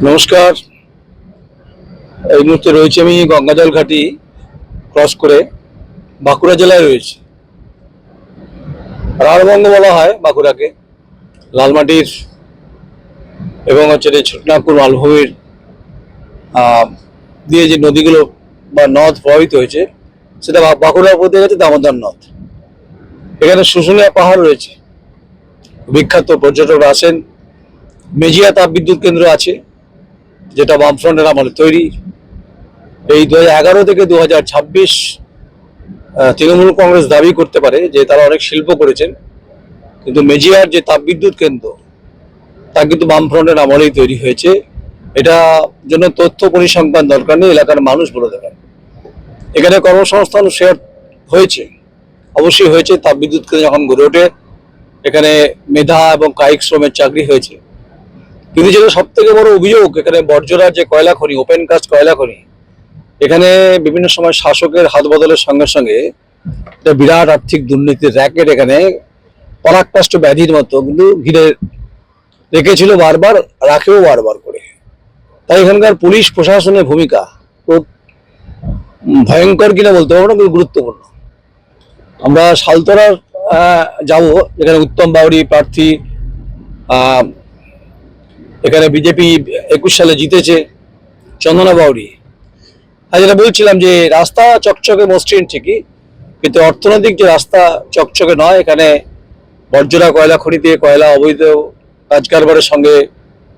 নমস্কার। এই মুহূর্তে রয়েছে আমি গঙ্গাজল ঘাটি ক্রস করে বাঁকুড়া জেলায় রয়েছে। রাঢ়বঙ্গ বলা হয় বাঁকুড়াকে, লালমাটির এবং ছোটনাগপুর মালভূমির দিয়ে যে নদীগুলো বা নদ প্রবাহিত হয়েছে সেটা বাঁকুড়ার উপর দিয়ে গেছে দামোদর নদ। এখানে শুশুনিয়া পাহাড় রয়েছে, বিখ্যাত পর্যটকরা আসেন। মেজিয়া তাপবিদ্যুৎ কেন্দ্র আছে, যেটা বামফ্রন্টের আমলে তৈরি। এই 2011 থেকে 2026 তৃণমূল কংগ্রেস দাবি করতে পারে যে তারা অনেক শিল্প করেছেন, কিন্তু মেজিয়ার যে তাপবিদ্যুৎ কেন্দ্র তা কিন্তু বামফ্রন্টের আমলেই তৈরি হয়েছে। এটা জন্য তথ্য পরিসংখ্যান দরকার নেই, এলাকার মানুষ বলে দেবেন। এখানে কর্মসংস্থান শেয়ার হয়েছে, অবশ্যই হয়েছে। তাপবিদ্যুৎ কেন্দ্র যখন গড়ে ওঠে এখানে মেধা এবং কায়িক শ্রমের চাকরি হয়েছে। কিন্তু যেটা সব থেকে বড় অভিযোগ, এখানে বর্জরার যে কয়লা খনি, ওপেন কাস্ট কয়লা খনি, এখানে বিভিন্ন সময় শাসকের হাত বদলের সঙ্গে সঙ্গে একটা বিরাট আর্থিক দুর্নীতির র্যাকেট এখানে পরাকাষ্ঠ ব্যাধির মতো কিন্তু ঘিরে রেখেছিল, বারবার রাখেও বারবার করে। তাই এখানকার পুলিশ প্রশাসনের ভূমিকা খুব ভয়ঙ্কর কিনা বলতে পারবো না, কিন্তু গুরুত্বপূর্ণ। আমরা সালতরার যাব, এখানে উত্তম বাউরি প্রার্থী, এখানে বিজেপি 21 সালে জিতেছে চন্দনা বাউরি। যেটা বলছিলাম যে রাস্তা চকচকে মসৃণ ঠিকই, কিন্তু অর্থনৈতিক যে রাস্তা চকচকে নয়। এখানে বর্জরা কয়লা খনিতে কয়লা অবৈধ কাজ কারবারের সঙ্গে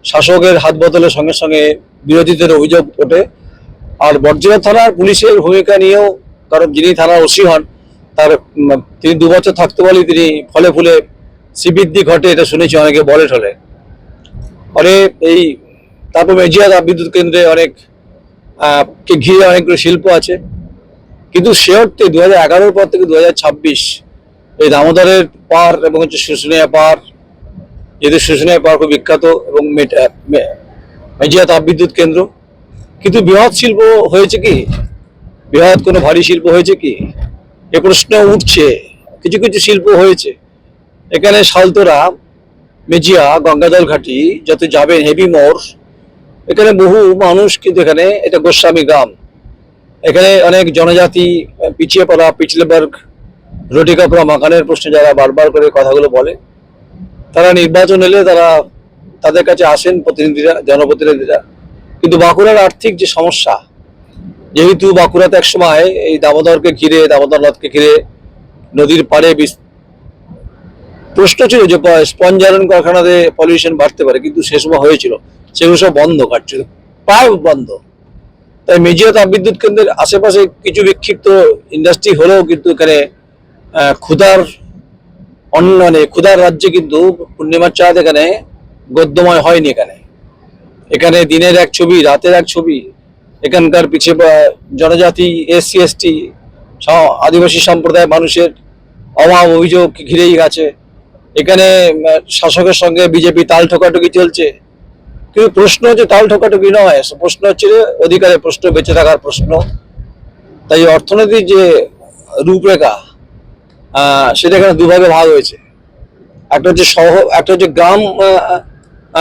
শাসকের হাত বদলের সঙ্গে সঙ্গে বিরোধীদের অভিযোগ ওঠে। আর বর্জরা থানার পুলিশের ভূমিকা নিয়েও, কারণ যিনি থানার ওসি হন তিনি 2 বছর থাকতে বলে তিনি ফলে ফুলে শ্রীবৃদ্ধি ঘটে, এটা শুনেছি অনেকে বলে ঠলে। পরে এই তারপর মেজিয়া তাপবিদ্যুৎ কেন্দ্রে অনেক কে ঘিরে অনেকগুলো শিল্প আছে, কিন্তু সে অর্থে 2011 পর থেকে 2026 এই দামোদরের পার এবং শুশুনিয়া পার, যেহেতু শুশুনিয়া পার খুব বিখ্যাত, এবং মেজিয়া তাপবিদ্যুৎ কেন্দ্র, কিন্তু বৃহৎ শিল্প হয়েছে কি, বৃহৎ কোনো ভারী শিল্প হয়েছে কি, এ প্রশ্ন উঠছে। কিছু কিছু শিল্প হয়েছে এখানে। সালতোরা, মেজিয়া, গঙ্গাজল ঘাটি যত যাবেন, হেভি মোড়, এখানে বহু মানুষ, কিন্তু এখানে এটা গোস্বামী গ্রাম, এখানে অনেক জনজাতি, পিছিয়ে পড়া, পিছলে বর্গ, রুটি কাপড়া মাকানের প্রশ্নে যারা বারবার করে কথাগুলো বলে, তারা নির্বাচন এলে তাদের কাছে আসেন প্রতিনিধিরা, জনপ্রতিনিধিরা। কিন্তু বাঁকুড়ার আর্থিক যে সমস্যা, যেহেতু বাঁকুড়াতে একসময় এই দামোদরকে ঘিরে, দামোদর নদকে ঘিরে নদীর পাড়ে প্রশ্ন ছিল যে স্পঞ্জ আয়রন কারখানাতে পলিউশন বাড়তে পারে, কিন্তু সে সময় হয়েছিল, সেগুলো সব বন্ধ, কাটছিল, প্রায় বন্ধ। তাই মেজিয়া তাপবিদ্যুৎ কেন্দ্রের আশেপাশে কিছু বিক্ষিপ্ত ইন্ডাস্ট্রি হলেও কিন্তু এখানে ক্ষুধার ক্ষুধার রাজ্যে কিন্তু পূর্ণিমার চাঁদ এখানে গদ্যময় হয়নি। এখানে দিনের এক ছবি, রাতের এক ছবি। এখানকার পিছিয়ে জনজাতি, SC ST, আদিবাসী সম্প্রদায় মানুষের অভাব অভিযোগ ঘিরেই গেছে। এখানে শাসকের সঙ্গে বিজেপি তাল ঠোকাঠুকি চলছে, কিন্তু প্রশ্ন হচ্ছে তাল ঠোকাঠুকি নয়, প্রশ্ন হচ্ছে অধিকারের প্রশ্ন, বেঁচে থাকার প্রশ্ন। তাই অর্থনীতির যে রূপরেখা সেটা এখানে দুভাগে ভাগ হয়েছে। একটা হচ্ছে শহর, একটা হচ্ছে গ্রাম।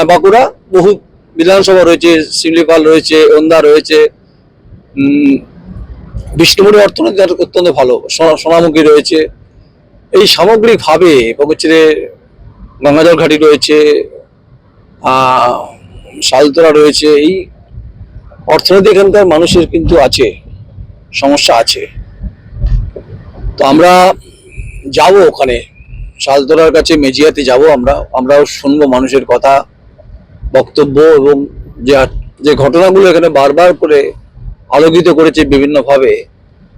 বাঁকুড়া বহু বিধানসভা রয়েছে, শিমলিপাল রয়েছে, ওন্দা রয়েছে, বিষ্ণুপুরি অর্থনীতি অত্যন্ত ভালো, সোনামুখী রয়েছে। এই সামগ্রিকভাবে গঙ্গাজল ঘাটি রয়েছে, সালতোরা রয়েছে। এই অর্থনীতি এখানকার মানুষের কিন্তু আছে, সমস্যা আছে। তো আমরা যাব ওখানে, সালতোরার কাছে, মেজিয়াতে যাব। আমরাও শুনবো মানুষের কথা, বক্তব্য, এবং যে ঘটনাগুলো এখানে বারবার করে আলোকিত করেছে বিভিন্নভাবে,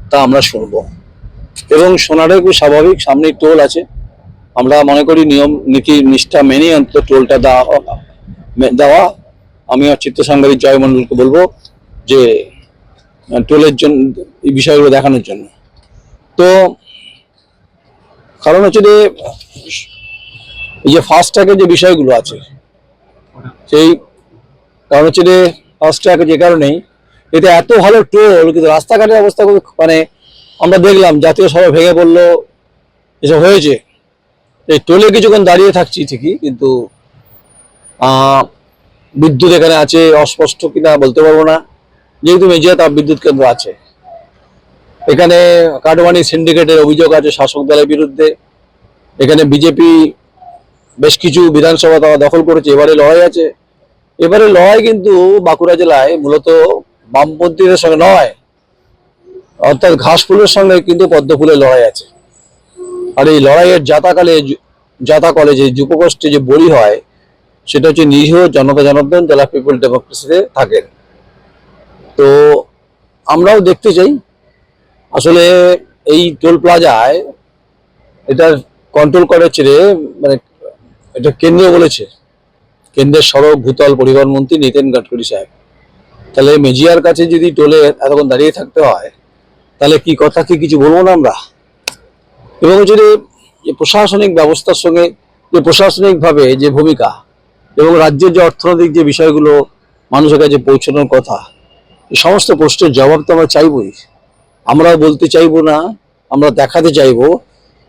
তা আমরা শুনবো। এবং শোনাটাই খুব স্বাভাবিক। সামনে টোল আছে, আমরা মনে করি নিয়ম নীতি নিষ্ঠা মেনে অন্তত টোলটা দেওয়া। আমি চিত্র সাংবাদিক জয় মণ্ডলকে বলবো যে টোলের জন্য, এই বিষয়গুলো দেখানোর জন্য। তো কারণ হচ্ছে যে এই যে ফাস্ট্যাগের যে বিষয়গুলো আছে, সেই কারণ হচ্ছে যে ফাস্ট্যাগ যে কারণেই এতে এত ভালো টোল, কিন্তু রাস্তাঘাটের অবস্থা খুব, আমরা দেখলাম জাতীয় সড়ক ভেঙে পড়লো, এসব হয়েছে। এই টোলে কিছুক্ষণ দাঁড়িয়ে থাকছি ঠিকই, কিন্তু বিদ্যুৎ এখানে আছে, অস্পষ্ট কিনা বলতে পারবো না, যেহেতু মেজিয়া তাপ বিদ্যুৎ কেন্দ্র আছে। এখানে কাটমানি সিন্ডিকেটের অভিযোগ আছে শাসক দলের বিরুদ্ধে। এখানে বিজেপি বেশ কিছু বিধানসভা তারা দখল করেছে, এবারে লড়াই আছে। এবারে লড়াই কিন্তু বাঁকুড়া জেলায় মূলত বামপন্থীদের সঙ্গে নয়, অর্থাৎ ঘাসফুলের সঙ্গে কিন্তু পদ্মফুলের লড়াই আছে। আর এই লড়াইয়ের জাতা কলেজে যুবগোষ্ঠী যে বলি হয়, সেটা হচ্ছে নিরীহ জনতা জনার্দন যারা পিপল ডেমোক্রেসিতে থাকেন। তো আমরাও দেখতে চাই আসলে এই টোল প্লাজায় এটা কন্ট্রোল করে ছেড়ে, মানে এটা কেন্দ্র বলেছে, কেন্দ্রের সড়ক ভূতল পরিবহন মন্ত্রী নীতিন গাডকারি সাহেব। তাহলে মেজিয়ার কাছে যদি টোলে এতক্ষণ দাঁড়িয়ে থাকতে হয়, তাহলে কি কথা কি কিছু বলবো না আমরা? এবং যদি যে প্রশাসনিক ব্যবস্থার সঙ্গে যে প্রশাসনিকভাবে যে ভূমিকা এবং রাজ্যের যে অর্থনৈতিক যে বিষয়গুলো মানুষের কাছে পৌঁছানোর কথা, এই সমস্ত প্রশ্নের জবাব তো আমরা চাইবই। আমরা বলতে চাইবো না, আমরা দেখাতে চাইবো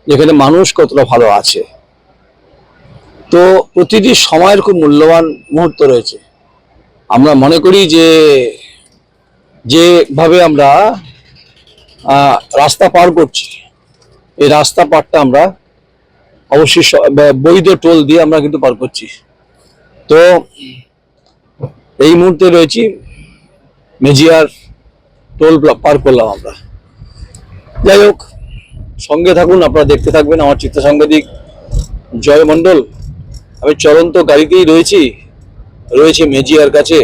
যেখানে মানুষ কতটা ভালো আছে। তো প্রতিটি সময়ের খুব মূল্যবান মুহূর্ত রয়েছে। আমরা মনে করি যে যেভাবে আমরা রাস্তা পার করছি, এই রাস্তা পারটা আমরা অবশ্যই বৈধ টোল দিয়ে আমরা কিন্তু পার করছি। তো এই মুহূর্তে রয়েছি মেজিয়ার টোল পার করলাম আমরা। যাই হোক, সঙ্গে থাকুন, আপনারা দেখতে থাকবেন। আমার চিত্র সাংবাদিক জয় মণ্ডল। আমি চলন্ত গাড়িতেই রয়েছি মেজিয়ার কাছে,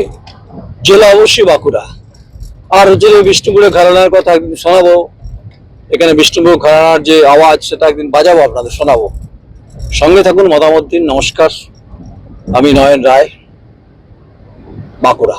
জেলা অবশ্যই বাঁকুড়া। আর হচ্ছে বিষ্ণুপুরের ঘরানার কথা একদিন শোনাবো। এখানে বিষ্ণুপুর ঘরানার যে আওয়াজ সেটা একদিন বাজাবো, আপনাদের শোনাবো। সঙ্গে থাকুন, মতামত দিন। নমস্কার, আমি নয়ন রায়, বাঁকুড়া।